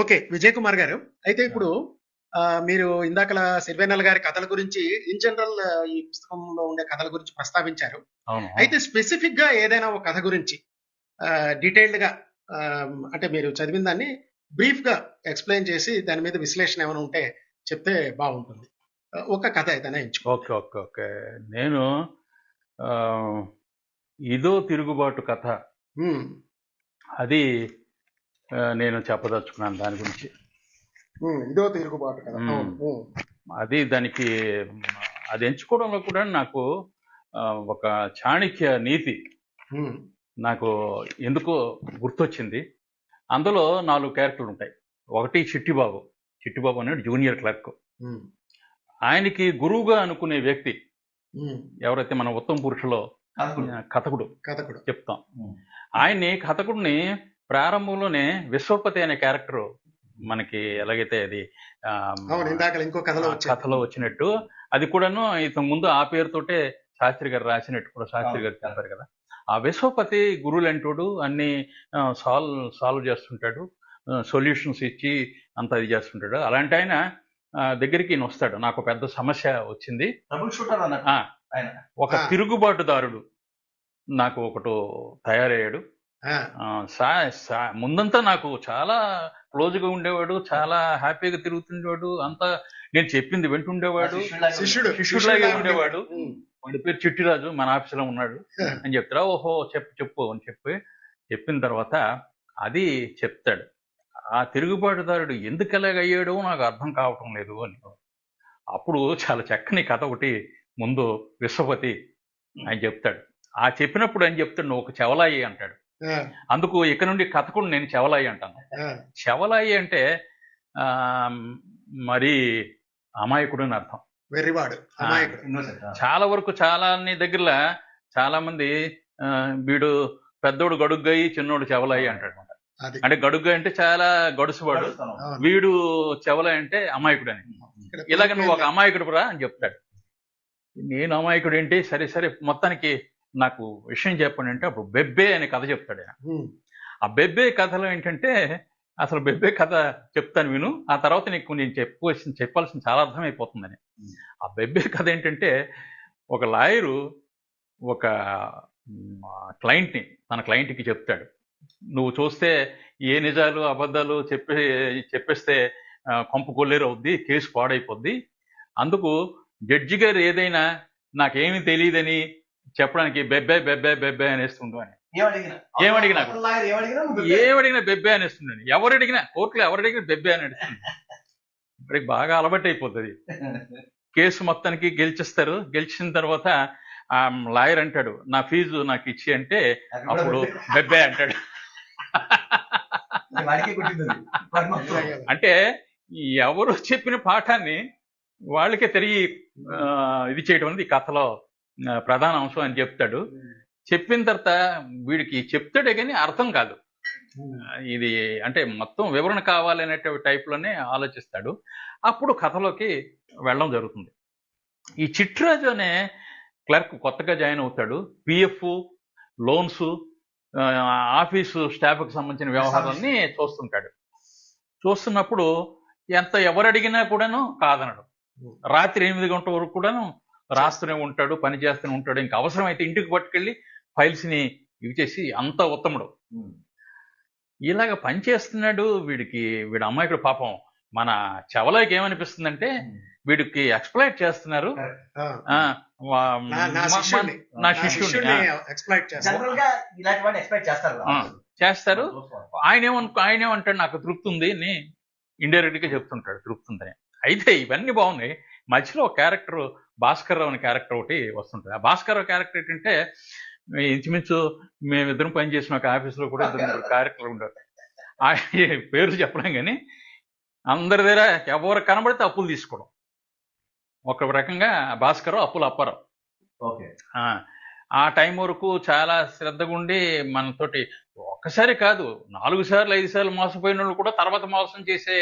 Okay. Vijay Kumar గారు. అయితే ఇప్పుడు మీరు ఇందాకల సిరివెన్నెల గారి కథల గురించి ఇన్ జనరల్ ఈ పుస్తకంలో ఉండే కథల గురించి ప్రస్తావించారు. అవును అయితే స్పెసిఫిక్‌గా ఏదైనా ఒక కథ గురించి డీటెయిల్డ్‌గా అంటే మీరు చదివిన దాన్ని బ్రీఫ్‌గా ఎక్స్‌ప్లెయిన్ చేసి దాని మీద విశ్లేషణ ఏమైనా ఉంటే చెప్తే బావుంటుంది. ఒక కథ ఏదైనా ఎంచుకోండి. ఓకే ఓకే ఓకే నేను ఆ, ఇదో తిరుగుబాటు కథ హ్మ్. అది నేను చెప్పదలుచుకున్నాను దాని గురించి. ఇదో తిరుగుబాటు కథ. మ్మ్. అవును. అది దానికి అది ఎంచుకోవడంలో కూడా నాకు ఆ, ఒక చాణక్య నీతి హ్మ్. నాకు ఎందుకో గుర్తొచ్చింది. అందులో 4 క్యారెక్టర్లు ఉంటాయి. ఒకటి చిట్టిబాబు. చిట్టిబాబు అనేది జూనియర్ క్లర్క్. హ్మ్. ఆయనకి గురువుగా అనుకునే వ్యక్తి హ్మ్. ఎవరైతే మన ఉత్తమ పురుషులో కథకుడు కథకుడు. చెప్తాం. ఆయన్ని కథకుడిని ప్రారంభంలోనే విశ్వపతి అనే క్యారెక్టర్ మనకి ఎలాగైతే అది అవును. ఇందాకల ఇంకో కథలో వచ్చింది. కథలో వచ్చినట్టు అది కూడాను ఇంతకు ముందు ఆ పేరుతోటే శాస్త్రి గారు రాసినట్టు కూడా శాస్త్రి గారు చెప్పారు కదా. ఆ విశ్వపతి గురువులంటోడు అన్ని సాల్వ్ చేస్తుంటాడు, సొల్యూషన్స్ ఇచ్చి అంత ఇది చేస్తుంటాడు. అలాంటి ఆయన దగ్గరికి ఈయన వస్తాడు. నాకు పెద్ద సమస్య వచ్చింది, ఒక తిరుగుబాటుదారుడు నాకు ఒకటి తయారయ్యాడు. ముందంతా నాకు చాలా క్లోజ్గా ఉండేవాడు, చాలా హ్యాపీగా తిరుగుతుండేవాడు, అంతా నేను చెప్పింది వింటుండేవాడు, శిష్యుడిలాగే ఉండేవాడు. వాడి పేరు చిట్టిరాజు, మన ఆఫీసులో ఉన్నాడు అని చెప్తారా. ఓహో చెప్పు అని చెప్పిన తర్వాత అది చెప్తాడు. ఆ తిరుగుబాటుదారుడు ఎందుకు ఎలాగయ్యాడో నాకు అర్థం కావటం లేదు అని. అప్పుడు చాలా చక్కని కథ ఒకటి ముందు విశ్వపతి అని చెప్తాడు. ఆ చెప్పినప్పుడు అని చెప్తాడు, నువ్వు ఒక చెవలాయి అంటాడు. అందుకు ఇక నుండి కథకుడు నేను చెవలాయి అంటాను. చెవలాయి అంటే మరి అమాయకుడు అని అర్థం. వెర్రివాడు, చాలా వరకు చాలా దగ్గరలో చాలా మంది వీడు పెద్దోడు గడుగ్గాయి, చిన్నోడు చెవలాయి అంటాడు. అంటే గడుగ్గాయి అంటే చాలా గడుసువాడు, వీడు చెవలాయి అంటే అమాయకుడు అని. ఇలాగ నువ్వు ఒక అమాయకుడు రా అని చెప్తాడు. నేను అమాయకుడు ఏంటి, సరే సరే మొత్తానికి నాకు విషయం చెప్పండి అంటే అప్పుడు బెబ్బే అనే కథ చెప్తాడు ఆయన. ఆ బెబ్బే కథలో ఏంటంటే, అసలు బెబ్బే కథ చెప్తాను విను, ఆ తర్వాత నీకు నేను చెప్పాల్సిన చాలా అర్థమైపోతుందని. ఆ బెబ్బే కథ ఏంటంటే, ఒక లాయరు ఒక తన క్లయింట్కి చెప్తాడు, నువ్వు చూస్తే ఏ నిజాలు అబద్ధాలు చెప్పేస్తే కొంప కొల్లేరు అవుద్ది, కేసు పాడైపోద్ది, అందుకు జడ్జి గారు ఏదైనా నాకేమీ తెలియదని చెప్పడానికి బెబ్బే బెబ్బే బెబ్బే అనేస్తుండు అని. ఏమడిగినా బెబ్బే అనేస్తుండని. కోర్టులో ఎవరడిగినా బెబ్బే అని అడుస్తుంది. ఇప్పటికి బాగా అలవాటు అయిపోతుంది. కేసు మొత్తానికి గెలిచిస్తారు. గెలిచిన తర్వాత ఆ లాయర్ అంటాడు, నా ఫీజు నాకు ఇచ్చి అంటే అప్పుడు బెబ్బే అంటాడు. అంటే ఎవరు చెప్పిన పాఠాన్ని వాళ్ళకే తిరిగి ఇది చేయడం అనేది ఈ కథలో ప్రధాన అంశం అని చెప్తాడు. చెప్పిన తర్వాత వీడికి చెప్తాడే కానీ అర్థం కాదు. ఇది అంటే మొత్తం వివరణ కావాలనే టైప్లోనే ఆలోచిస్తాడు. అప్పుడు కథలోకి వెళ్ళడం జరుగుతుంది. ఈ చిట్టిరాజు అనే క్లర్క్ కొత్తగా జాయిన్ అవుతాడు. పిఎఫ్, లోన్స్, ఆఫీసు స్టాఫ్కి సంబంధించిన వ్యవహారాలన్నీ చూస్తుంటాడు. చూస్తున్నప్పుడు ఎవరు అడిగినా కూడాను కాదనడు. రాత్రి 8 గంటల వరకు కూడాను రాస్తూనే ఉంటాడు, పని చేస్తూనే ఉంటాడు. ఇంకా అవసరమైతే ఇంటికి పట్టుకెళ్ళి ఫైల్స్ని ఇవి చేసి అంత ఉత్తముడు. ఇలాగ పని చేస్తున్నాడు. వీడి అమ్మాయికుడు పాపం మన చెవలాయికి ఏమనిపిస్తుందంటే, వీడికి ఎక్స్ప్లాయిట్ చేస్తున్నారు, నా శిష్యుడిని చేస్తారు. ఆయన ఏమంటాడు, నాకు తృప్తి ఉంది అని ఇండైరెక్ట్ గా చెప్తుంటాడు, తృప్తి ఉందని. అయితే ఇవన్నీ బాగున్నాయి. మధ్యలో ఒక క్యారెక్టర్ భాస్కర్ రావు అనే క్యారెక్టర్ ఒకటి వస్తుంటుంది. ఆ భాస్కర్ రావు క్యారెక్టర్ ఏంటంటే, ఇంచుమించు మేమిద్దరం పనిచేసిన ఒక ఆఫీసులో కూడా 2 క్యారెక్టర్లు ఉండేవి. ఆయన పేరు చెప్పడం కానీ అందరి దగ్గర ఎవరు కనబడితే అప్పులు తీసుకోవడం. ఒక రకంగా భాస్కర్ రావు అప్పులు అప్పారావు. ఆ టైం వరకు చాలా శ్రద్ధగా ఉండి మనతోటి ఒక్కసారి కాదు 4 సార్లు 5 సార్లు మోసపోయిన వాళ్ళు కూడా తర్వాత మోసం చేసే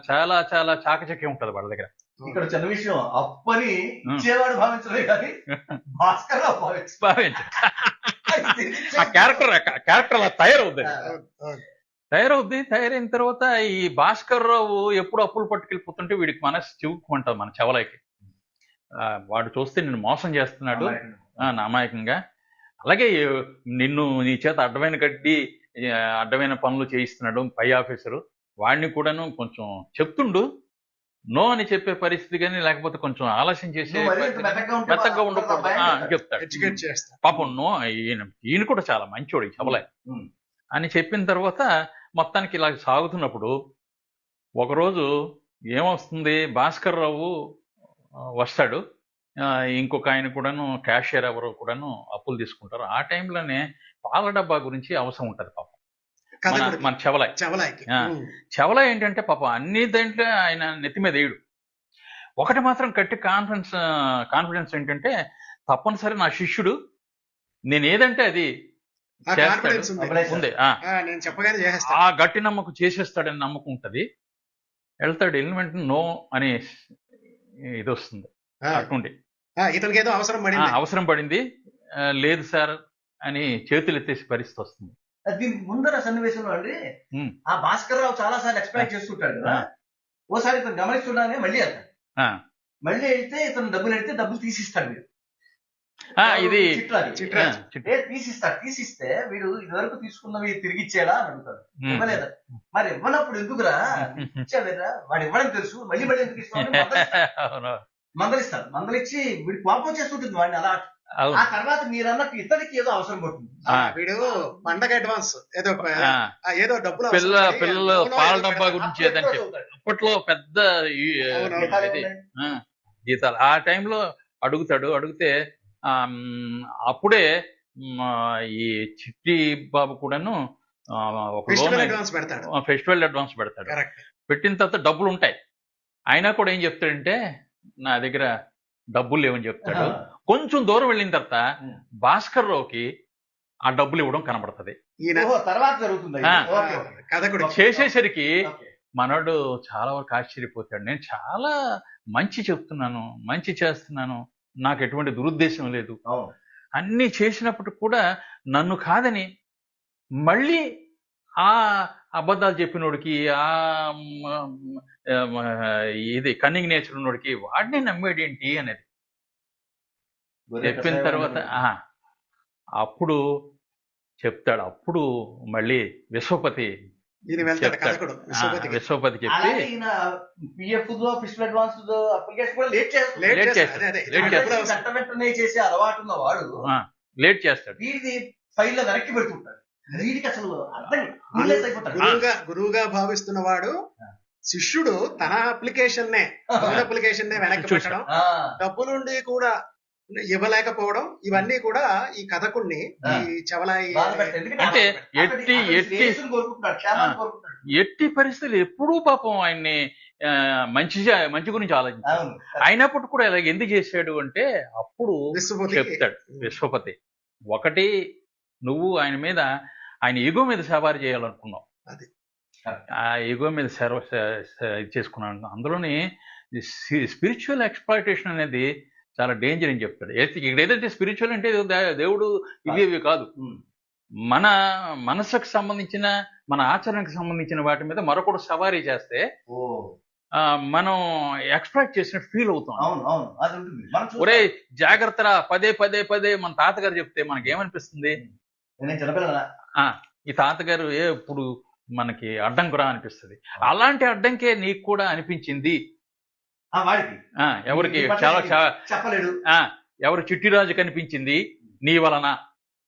చాలా చాలా చాకచక్యం ఉంటుంది వాళ్ళ దగ్గర. ఇక్కడ చిన్న విషయం, అప్పని ఇచ్చేవాడు భావించలే కానీ భాస్కర్ ఆ క్యారెక్టర్ అలా తయారవుతుంది. తయారైన తర్వాత ఈ భాస్కర్ రావు ఎప్పుడు అప్పులు పట్టుకెళ్ళిపోతుంటే వీడికి మనసు చివుక్కుంటుంది మన చెవలకి. వాడు చూస్తే నిన్ను మోసం చేస్తున్నాడు నామాయకంగా. అలాగే నిన్ను నీ చేత అడ్డమైన పనులు చేయిస్తున్నాడు పై ఆఫీసరు. వాడిని కూడాను కొంచెం చెప్తుండు, నో అని చెప్పే పరిస్థితి కానీ, లేకపోతే కొంచెం ఆలస్యం చేసే మెత్తగా ఉండకూడదు అని చెప్తాడు. ఎడ్యుకేట్ చేస్తాడు. పాపం నో, ఈయన కూడా చాలా మంచోడు ఈ చెవలే అని చెప్పిన తర్వాత మొత్తానికి ఇలా సాగుతున్నప్పుడు ఒకరోజు ఏమొస్తుంది, భాస్కర్ రావు వస్తాడు, ఇంకొక ఆయన కూడాను క్యాషియర్ ఎవరో కూడాను అప్పులు తీసుకుంటారు. ఆ టైంలోనే పాల డబ్బా గురించి అవసరం ఉంటుంది పాపం మన చెవల ఏంటంటే పాపం అన్ని దాంట్లో ఆయన నెత్తి మీద వేయడు. ఒకటి మాత్రం గట్టి కాన్ఫిడెన్స్ ఏంటంటే తప్పనిసరి నా శిష్యుడు నేను ఏదంటే అది ఉంది, ఆ గట్టి నమ్మకం చేసేస్తాడని నమ్మకం ఉంటది. వెళ్తాడు, వెళ్ళిన వెంటనే నో అని ఇది వస్తుంది అటువంటి ఇతనికి ఏదో అవసరం పడింది, లేదు సార్ అని చేతులు ఎత్తేసి పరిస్థితి వస్తుంది. దీనికి ముందర సన్నివేశంలో అండి ఆ భాస్కర్ రావు చాలా సార్లు ఎక్స్ప్లెయిన్ చేస్తుంటాడు కదా, ఓసారి ఇతను గమనిస్తున్నానే మళ్ళీ వెళ్తాడు. మళ్ళీ వెళ్తే ఇతను డబ్బులు వెళ్తే డబ్బులు తీసిస్తాడు వీడు. ఇది తీసిస్తే వీడు ఇదివరకు తీసుకున్నవి తిరిగి ఇచ్చేలా అని అడుగుతాడు. ఇవ్వలేదా, మరి ఇవ్వనప్పుడు ఎందుకురా ఇచ్చావేరా, వాడు ఇవ్వడం తెలుసు మళ్ళీ మళ్ళీ ఎందుకు ఇస్తాను మందలిస్తాడు. మందలిచ్చి వీడు కోపం చేస్తుంటుంది వాడిని. అలా ఆ తర్వాత మీరన్నట్టు ఇతడికి ఏదో అవసరం పడుతుంది, వీడు పండగ అడ్వాన్స్ ఏదో డబ్బులు పిల్లలు పాల డబ్బా గురించి ఏదంటే అప్పట్లో పెద్ద జీతాలు ఆ టైంలో అడుగుతాడు. అడిగితే అప్పుడే ఈ చిట్టి బాబు కూడాను ఒక ఫెస్టివల్ అడ్వాన్స్ పెడతాడు. పెట్టిన తర్వాత డబ్బులు ఉంటాయి, అయినా కూడా ఏం చెప్తాడంటే నా దగ్గర డబ్బులు లేవని చెప్తాడు. కొంచెం దూరం వెళ్ళిన తర్వాత భాస్కర్ రావుకి ఆ డబ్బులు ఇవ్వడం కనబడుతుంది. చేసేసరికి మనోడు చాలా వరకు ఆశ్చర్యపోతాడు. నేను చాలా మంచి చెప్తున్నాను, మంచి చేస్తున్నాను, నాకు ఎటువంటి దురుద్దేశం లేదు, అన్ని చేసినప్పుడు కూడా నన్ను కాదని మళ్ళీ ఆ అబద్ధాలు చెప్పినోడికి, ఆ ఇది కన్నింగ్ నేచర్ ఉన్నోడికి వాడిని నమ్మేడేంటి అనేది చెప్పిన తర్వాత అప్పుడు చెప్తాడు. అప్పుడు మళ్ళీ విశ్వపతి చెప్పి లేట్ చేస్తాడు. గురువుగా భావిస్తున్న వాడు శిష్యుడు తన అప్లికేషన్ వెనక్కి పెట్టడం, డబ్బులుండి కూడా ఇవ్వలేకపోవడం, ఇవన్నీ కూడా ఈ కథకుణ్ణి ఈ చెవలాయి అంటే ఎట్టి పరిస్థితులు ఎప్పుడూ పాపం ఆయన్ని మంచి గురించి ఆలోచించాడు. అయినప్పుడు కూడా ఇలా ఎందుకు చేశాడు అంటే అప్పుడు చెప్తాడు విశ్వపతి, ఒకటి నువ్వు ఆయన ఈగో మీద సవారీ చేయాలనుకున్నావు, ఆ ఈగో మీద ఇది చేసుకున్నాను. అందులోని స్పిరిచువల్ ఎక్స్‌ప్లాయిటేషన్ అనేది చాలా డేంజర్ అని చెప్తాడు. ఇక్కడ ఏదైతే స్పిరిచువల్ అంటే దేవుడు ఇవి కాదు, మన మనసుకు సంబంధించిన మన ఆచరణకు సంబంధించిన వాటి మీద మరొకటి సవారీ చేస్తే మనం ఎక్స్‌ప్లాయిట్ చేసినట్టు ఫీల్ అవుతాం. ఒరే జాగ్రత్తరా, పదే పదే పదే మన తాతగారు చెప్తే మనకేమనిపిస్తుంది, ఈ తాతగారు ఎప్పుడు మనకి అడ్డంకురా అనిపిస్తుంది. అలాంటి అడ్డంకే నీకు కూడా అనిపించింది. ఎవరికి చాలా చెప్పలేడు, ఎవరు చిట్టిరాజు కనిపించింది నీ వలన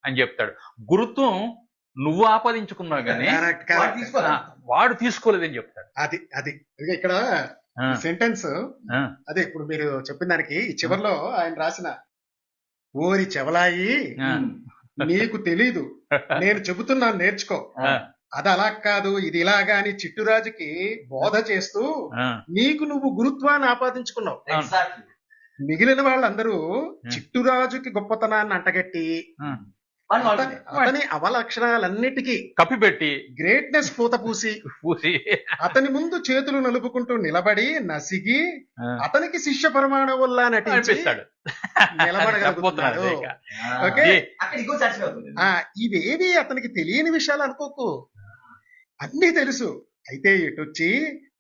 అని చెప్తాడు. గురుత్వం నువ్వు ఆపాదించుకున్నావు కానీ వాడు తీసుకోలేదని చెప్తాడు. అది ఇక్కడ సెంటెన్స్ అదే ఇప్పుడు మీరు చెప్పిన దానికి చివరిలో ఆయన రాసిన ఓరి చెవలాయి నీకు తెలీదు, నేను చెబుతున్నాను నేర్చుకో, అది అలా కాదు ఇది ఇలాగా అని చిట్టురాజుకి బోధ చేస్తూ నీకు నువ్వు గురుత్వాన్ని ఆపాదించుకున్నావు. మిగిలిన వాళ్ళందరూ చిట్టురాజుకి గొప్పతనాన్ని అంటగట్టి అతని అవలక్షణాలన్నిటికీ కప్పిపెట్టి గ్రేట్నెస్ పూత పూసి అతని ముందు చేతులు నలుపుకుంటూ నిలబడి నసిగి అతనికి శిష్య పరమాణువుల్లా నటించాడు నిలబడగలుగుతున్నాడు. ఓకే, ఇవేవి అతనికి తెలియని విషయాలు అనుకోకు. అన్నీ తెలుసు. అయితే ఇటొచ్చి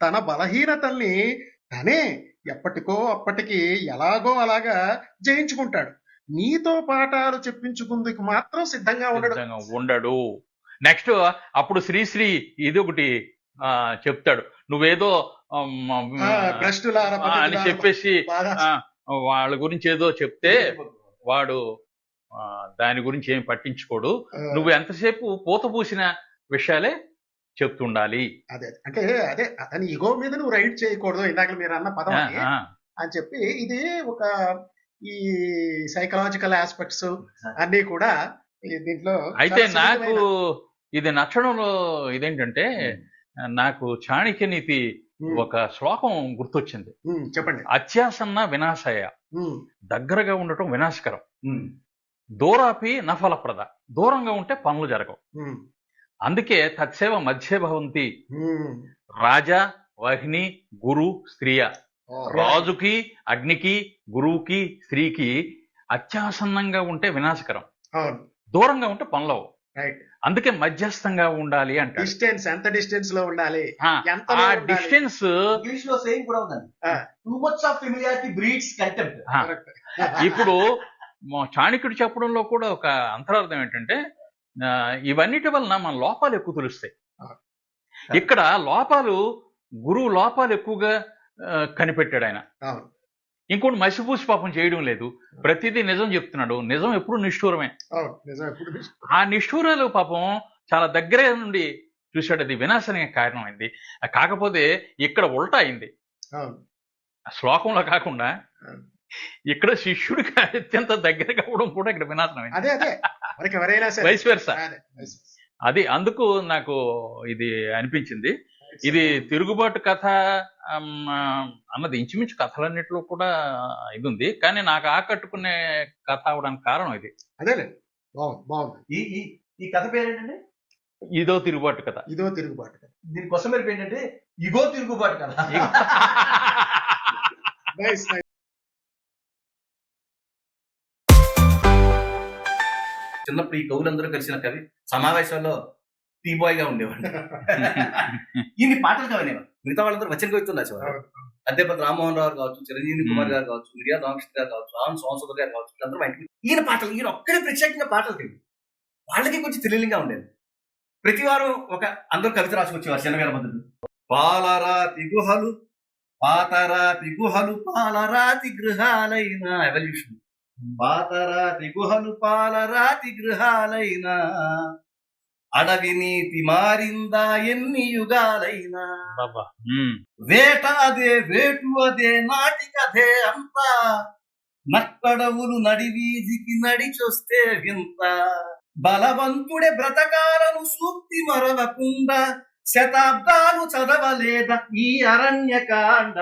తన బలహీనతల్ని తనే ఎప్పటికో అప్పటికి ఎలాగో అలాగా జయించుకుంటాడు. నీతో పాఠాలు చెప్పించుకుందుకు మాత్రం సిద్ధంగా ఉండడు. సిద్ధంగా ఉండడు. నెక్స్ట్ అప్పుడు శ్రీశ్రీ ఇది ఒకటి చెప్తాడు, నువ్వేదో భ్రష్టులార అని చెప్పేసి బాగా వాళ్ళ గురించి ఏదో చెప్తే వాడు దాని గురించి ఏమి పట్టించుకోడు, నువ్వు ఎంతసేపు పూత పూసిన విషయాలే చెప్తుండాలి. అదే అంటే అదే అతని ఇగో మీద నువ్వు రైడ్ చేయకూడదు, ఇందాక మీరు అన్న పదం అది అని చెప్పి ఇది ఒక ఈ సైకలాజికల్ ఆస్పెక్ట్స్ అన్ని కూడా దీంట్లో. అయితే నాకు ఇది నచ్చడంలో ఇదేంటంటే నాకు చాణక్య నీతి ఒక శ్లోకం గుర్తొచ్చింది. చెప్పండి. అత్యాసన్న వినాశయ, దగ్గరగా ఉండటం వినాశకరం, దూరాపి నఫలప్రద, దూరంగా ఉంటే పనులు జరగవు. అందుకే తత్సేవ మధ్య భవంతి, రాజా వాహిని గురు స్త్రీయ. రాజుకి అగ్నికి గురువుకి స్త్రీకి అత్యాసన్నంగా ఉంటే వినాశకరం, దూరంగా ఉంటే పనులవు. అందుకే మధ్యస్థంగా ఉండాలి అంట. డిస్టెన్స్ ఎంత డిస్టెన్స్ లో ఉండాలి, ఆ డిస్టెన్స్ ఇంగ్లీష్ లో సేయింగ్ కూడా ఉందండి, too much of familiarity breeds contempt. ఇప్పుడు చాణక్యుడు చెప్పడంలో కూడా ఒక అంతరార్థం ఏంటంటే ఇవన్నిటి వలన మన లోపాలు ఎక్కువ తెలుస్తాయి. ఇక్కడ లోపాలు గురువు లోపాలు ఎక్కువగా కనిపెట్టాడు ఆయన. ఇంకోటి మసిపూసి పాపం చేయడం లేదు, ప్రతిదీ నిజం చెప్తున్నాడు. నిజం ఎప్పుడు నిష్ఠూరమే. ఆ నిష్ఠూరాలు పాపం చాలా దగ్గర నుండి చూశాడు, అది వినాశానికి కారణమైంది. కాకపోతే ఇక్కడ ఉల్టా అయింది, శ్లోకంలో కాకుండా ఇక్కడ శిష్యుడికి అత్యంత దగ్గర కావడం కూడా ఇక్కడ వినాశనమైంది. Vice versa. అది అందుకు నాకు ఇది అనిపించింది. ఇది తిరుగుబాటు కథ అన్నది ఇంచుమించు కథలన్నిటిలో కూడా ఇది ఉంది, కానీ నాకు ఆకట్టుకునే కథ అవడానికి కారణం ఇది. అదేలే. ఈ కథ పేరేంటండి? ఇదో తిరుగుబాటు కథ. ఇదో తిరుగుబాటు కథ. దీనికోసం మీరు ఏంటంటే ఇగో తిరుగుబాటు కథ. చిన్నప్పుడు ఈ కవులందరూ కలిసిన కవి సమావేశాల్లో టీ బాయ్ గా ఉండేవాడు. ఇన్ని పాటలు కవినేవారు. మిగతా వాళ్ళందరూ వచన కవిత్వం రాసేవారు. అద్దేపతి రామ్మోహన్ రావు కావచ్చు, చిరంజీవి కుమార్ గారు కావచ్చు, మిరియా రామకృష్ణ గారు కావచ్చు, రామ్ సోమసుందర్ గారు కావచ్చు, వీళ్ళందరూ బయటకు ఈయన పాటలు, ఈయన ఒక్కడే ప్రత్యేకంగా పాటలు తెలియదు. వాళ్ళకి కొంచెం థ్రిల్లింగ్ గా ఉండేది. ప్రతి వారం ఒక అందరూ కవిత రాసుకొచ్చేవారు చిన్నవేల మధ్యలో. పాలరాతి గుహలు పాతరాతి గుహలు పాలరాతి గృహాలైన ఎవల్యూషన్. పాతరాతి గుహలు పాలరాతి గృహాలైన అడవి నీతి మారిందా ఎన్ని యుగాలైనా. వేట అదే వేటు అదే నాటికదే అంతా, నక్కడవులు నడివీధికి నడిచొస్తే వింత. బలవంతుడే బ్రతకాలను సూక్తి మరవకుండా శతాబ్దాలు చదవలేద ఈ అరణ్యకాండ.